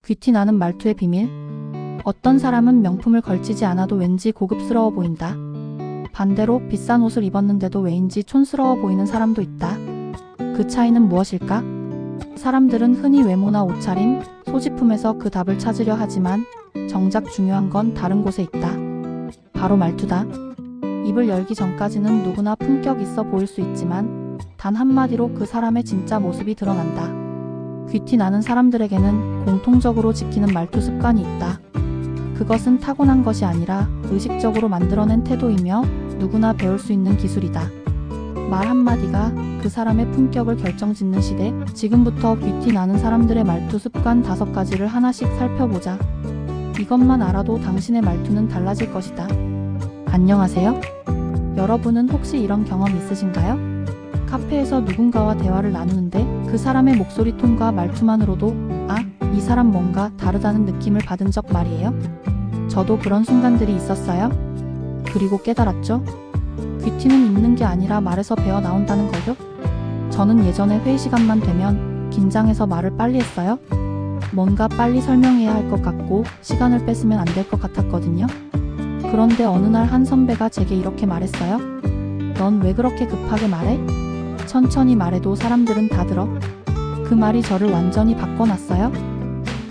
귀티 나는 말투의 비밀. 어떤 사람은 명품을 걸치지 않아도 왠지 고급스러워 보인다. 반대로 비싼 옷을 입었는데도 왜인지 촌스러워 보이는 사람도 있다. 그 차이는 무엇일까? 사람들은 흔히 외모나 옷차림, 소지품에서 그 답을 찾으려 하지만 정작 중요한 건 다른 곳에 있다. 바로 말투다. 입을 열기 전까지는 누구나 품격 있어 보일 수 있지만 단 한마디로 그 사람의 진짜 모습이 드러난다. 귀티 나는 사람들에게는 공통적으로 지키는 말투 습관이 있다. 그것은 타고난 것이 아니라 의식적으로 만들어낸 태도이며 누구나 배울 수 있는 기술이다. 말 한마디가 그 사람의 품격을 결정짓는 시대, 지금부터 귀티 나는 사람들의 말투 습관 5가지를 하나씩 살펴보자. 이것만 알아도 당신의 말투는 달라질 것이다. 안녕하세요. 여러분은 혹시 이런 경험 있으신가요? 카페에서 누군가와 대화를 나누는데 그 사람의 목소리 톤과 말투만으로도 이 사람 뭔가 다르다는 느낌을 받은 적 말이에요. 저도 그런 순간들이 있었어요. 그리고 깨달았죠. 귀티는 있는 게 아니라 말에서 배어 나온다는 거요. 저는 예전에 회의 시간만 되면 긴장해서 말을 빨리 했어요. 뭔가 빨리 설명해야 할 것 같고 시간을 뺏으면 안 될 것 같았거든요. 그런데 어느 날 한 선배가 제게 이렇게 말했어요. 넌 왜 그렇게 급하게 말해? 천천히 말해도 사람들은 다 들어. 그 말이 저를 완전히 바꿔놨어요.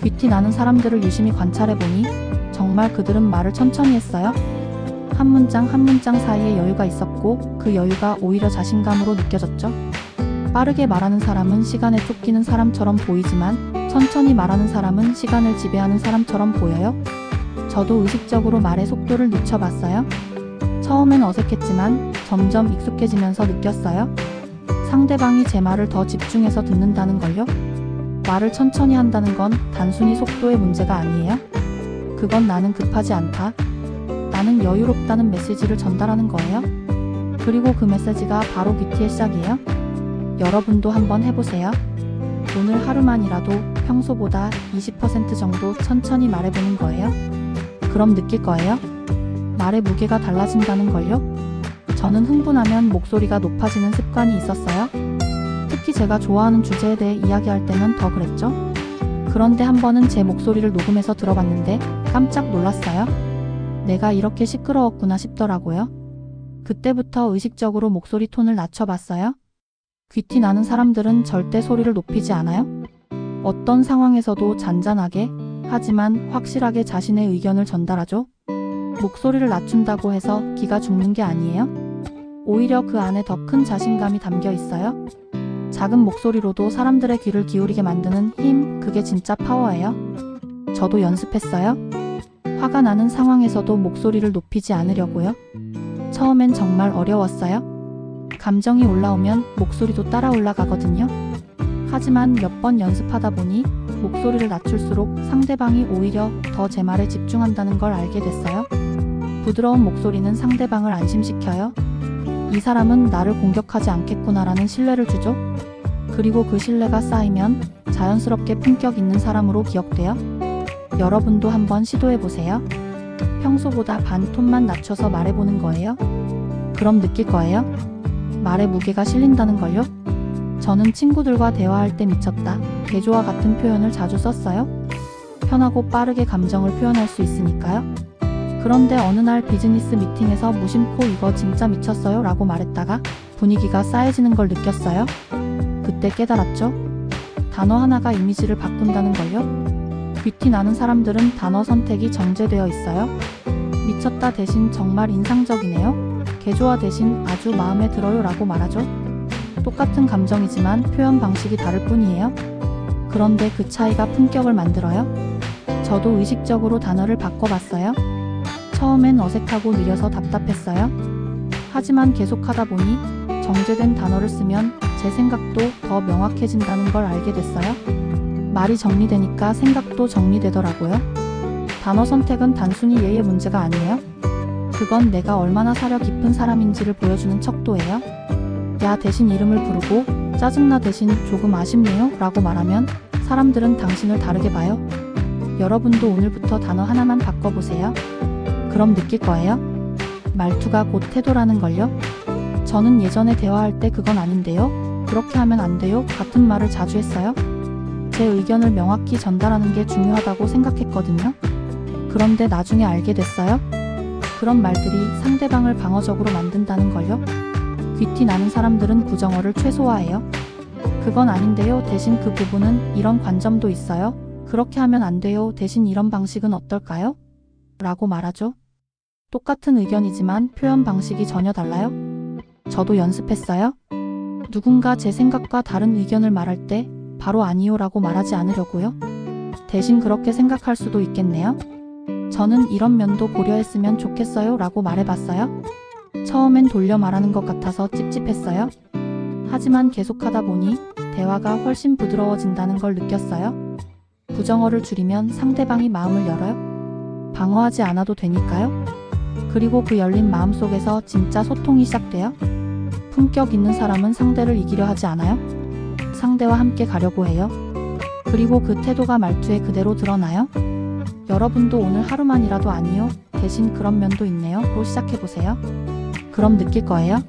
귀티 나는 사람들을 유심히 관찰해보니 정말 그들은 말을 천천히 했어요. 한 문장 한 문장 사이에 여유가 있었고 그 여유가 오히려 자신감으로 느껴졌죠. 빠르게 말하는 사람은 시간에 쫓기는 사람처럼 보이지만 천천히 말하는 사람은 시간을 지배하는 사람처럼 보여요. 저도 의식적으로 말의 속도를 늦춰봤어요. 처음엔 어색했지만 점점 익숙해지면서 느꼈어요. 상대방이 제 말을 더 집중해서 듣는다는 걸요. 말을 천천히 한다는 건 단순히 속도의 문제가 아니에요. 그건 나는 급하지 않다. 나는 여유롭다는 메시지를 전달하는 거예요. 그리고 그 메시지가 바로 귀티의 시작이에요. 여러분도 한번 해보세요. 오늘 하루만이라도 평소보다 20% 정도 천천히 말해보는 거예요. 그럼 느낄 거예요. 말의 무게가 달라진다는 걸요. 저는 흥분하면 목소리가 높아지는 습관이 있었어요. 특히 제가 좋아하는 주제에 대해 이야기할 때는 더 그랬죠. 그런데 한 번은 제 목소리를 녹음해서 들어봤는데 깜짝 놀랐어요. 내가 이렇게 시끄러웠구나 싶더라고요. 그때부터 의식적으로 목소리 톤을 낮춰봤어요. 귀티 나는 사람들은 절대 소리를 높이지 않아요. 어떤 상황에서도 잔잔하게, 하지만 확실하게 자신의 의견을 전달하죠. 목소리를 낮춘다고 해서 기가 죽는 게 아니에요. 오히려 그 안에 더 큰 자신감이 담겨 있어요. 작은 목소리로도 사람들의 귀를 기울이게 만드는 힘, 그게 진짜 파워예요. 저도 연습했어요. 화가 나는 상황에서도 목소리를 높이지 않으려고요. 처음엔 정말 어려웠어요. 감정이 올라오면 목소리도 따라 올라가거든요. 하지만 몇 번 연습하다 보니 목소리를 낮출수록 상대방이 오히려 더 제 말에 집중한다는 걸 알게 됐어요. 부드러운 목소리는 상대방을 안심시켜요. 이 사람은 나를 공격하지 않겠구나라는 신뢰를 주죠. 그리고 그 신뢰가 쌓이면 자연스럽게 품격 있는 사람으로 기억돼요. 여러분도 한번 시도해보세요. 평소보다 반 톤만 낮춰서 말해보는 거예요. 그럼 느낄 거예요. 말의 무게가 실린다는 걸요. 저는 친구들과 대화할 때 미쳤다, 개조와 같은 표현을 자주 썼어요. 편하고 빠르게 감정을 표현할 수 있으니까요. 그런데 어느 날 비즈니스 미팅에서 무심코 이거 진짜 미쳤어요 라고 말했다가 분위기가 싸해지는 걸 느꼈어요. 그때 깨달았죠. 단어 하나가 이미지를 바꾼다는 걸요. 귀티 나는 사람들은 단어 선택이 정제되어 있어요. 미쳤다 대신 정말 인상적이네요. 개조와 대신 아주 마음에 들어요 라고 말하죠. 똑같은 감정이지만 표현 방식이 다를 뿐이에요. 그런데 그 차이가 품격을 만들어요. 저도 의식적으로 단어를 바꿔봤어요. 처음엔 어색하고 느려서 답답했어요. 하지만 계속하다 보니 정제된 단어를 쓰면 제 생각도 더 명확해진다는 걸 알게 됐어요. 말이 정리되니까 생각도 정리되더라고요. 단어 선택은 단순히 예의 문제가 아니에요. 그건 내가 얼마나 사려 깊은 사람인지를 보여주는 척도예요. 야 대신 이름을 부르고 짜증나 대신 조금 아쉽네요 라고 말하면 사람들은 당신을 다르게 봐요. 여러분도 오늘부터 단어 하나만 바꿔보세요. 그럼 느낄 거예요. 말투가 곧 태도라는 걸요. 저는 예전에 대화할 때 그건 아닌데요, 그렇게 하면 안 돼요 같은 말을 자주 했어요. 제 의견을 명확히 전달하는 게 중요하다고 생각했거든요. 그런데 나중에 알게 됐어요. 그런 말들이 상대방을 방어적으로 만든다는 걸요. 귀티 나는 사람들은 부정어를 최소화해요. 그건 아닌데요. 대신 그 부분은 이런 관점도 있어요. 그렇게 하면 안 돼요. 대신 이런 방식은 어떨까요? 라고 말하죠. 똑같은 의견이지만 표현 방식이 전혀 달라요. 저도 연습했어요. 누군가 제 생각과 다른 의견을 말할 때 바로 아니요 라고 말하지 않으려고요. 대신 그렇게 생각할 수도 있겠네요. 저는 이런 면도 고려했으면 좋겠어요 라고 말해봤어요. 처음엔 돌려 말하는 것 같아서 찝찝했어요. 하지만 계속하다 보니 대화가 훨씬 부드러워진다는 걸 느꼈어요. 부정어를 줄이면 상대방이 마음을 열어요. 방어하지 않아도 되니까요. 그리고 그 열린 마음 속에서 진짜 소통이 시작돼요. 품격 있는 사람은 상대를 이기려 하지 않아요. 상대와 함께 가려고 해요. 그리고 그 태도가 말투에 그대로 드러나요. 여러분도 오늘 하루만이라도 아니요. 대신 그런 면도 있네요. 로 시작해보세요. 그럼 느낄 거예요.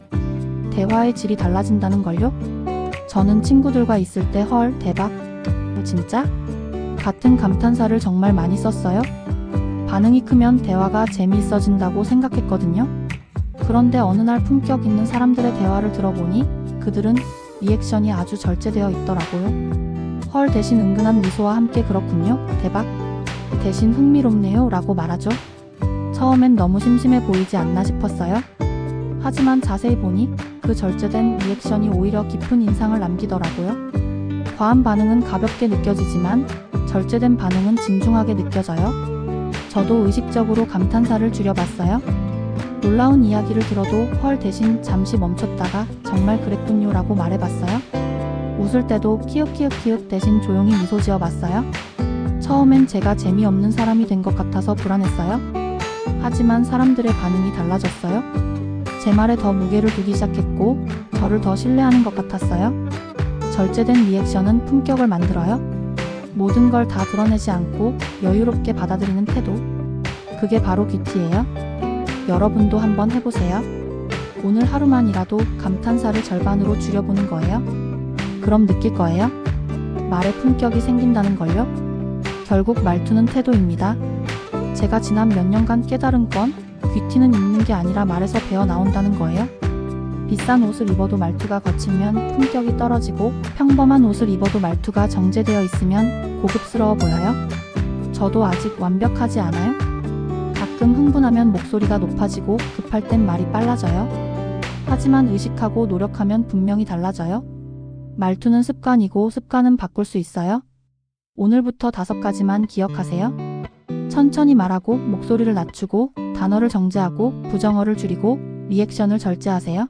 대화의 질이 달라진다는 걸요. 저는 친구들과 있을 때 헐, 대박, 진짜? 같은 감탄사를 정말 많이 썼어요. 반응이 크면 대화가 재미있어진다고 생각했거든요. 그런데 어느 날 품격 있는 사람들의 대화를 들어보니 그들은 리액션이 아주 절제되어 있더라고요. 헐 대신 은근한 미소와 함께 그렇군요. 대박. 대신 흥미롭네요. 라고 말하죠. 처음엔 너무 심심해 보이지 않나 싶었어요. 하지만 자세히 보니 그 절제된 리액션이 오히려 깊은 인상을 남기더라고요. 과한 반응은 가볍게 느껴지지만 절제된 반응은 진중하게 느껴져요. 저도 의식적으로 감탄사를 줄여봤어요. 놀라운 이야기를 들어도 헐 대신 잠시 멈췄다가 정말 그랬군요 라고 말해봤어요. 웃을 때도 키읔키읔키읔 대신 조용히 미소 지어봤어요. 처음엔 제가 재미없는 사람이 된 것 같아서 불안했어요. 하지만 사람들의 반응이 달라졌어요. 제 말에 더 무게를 두기 시작했고 저를 더 신뢰하는 것 같았어요. 절제된 리액션은 품격을 만들어요. 모든 걸 다 드러내지 않고 여유롭게 받아들이는 태도. 그게 바로 귀티예요. 여러분도 한번 해보세요. 오늘 하루만이라도 감탄사를 절반으로 줄여보는 거예요. 그럼 느낄 거예요. 말에 품격이 생긴다는 걸요. 결국 말투는 태도입니다. 제가 지난 몇 년간 깨달은 건 귀티는 입는 게 아니라 말에서 배어 나온다는 거예요. 비싼 옷을 입어도 말투가 거치면 품격이 떨어지고 평범한 옷을 입어도 말투가 정제되어 있으면 고급스러워 보여요. 저도 아직 완벽하지 않아요. 가끔 흥분하면 목소리가 높아지고 급할 땐 말이 빨라져요. 하지만 의식하고 노력하면 분명히 달라져요. 말투는 습관이고 습관은 바꿀 수 있어요. 오늘부터 5가지만 기억하세요. 천천히 말하고 목소리를 낮추고 단어를 정제하고 부정어를 줄이고 리액션을 절제하세요.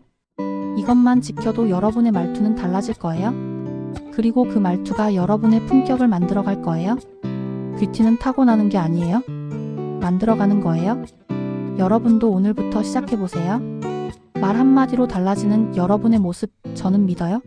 이것만 지켜도 여러분의 말투는 달라질 거예요. 그리고 그 말투가 여러분의 품격을 만들어갈 거예요. 귀티는 타고나는 게 아니에요. 만들어가는 거예요. 여러분도 오늘부터 시작해보세요. 말 한마디로 달라지는 여러분의 모습, 저는 믿어요.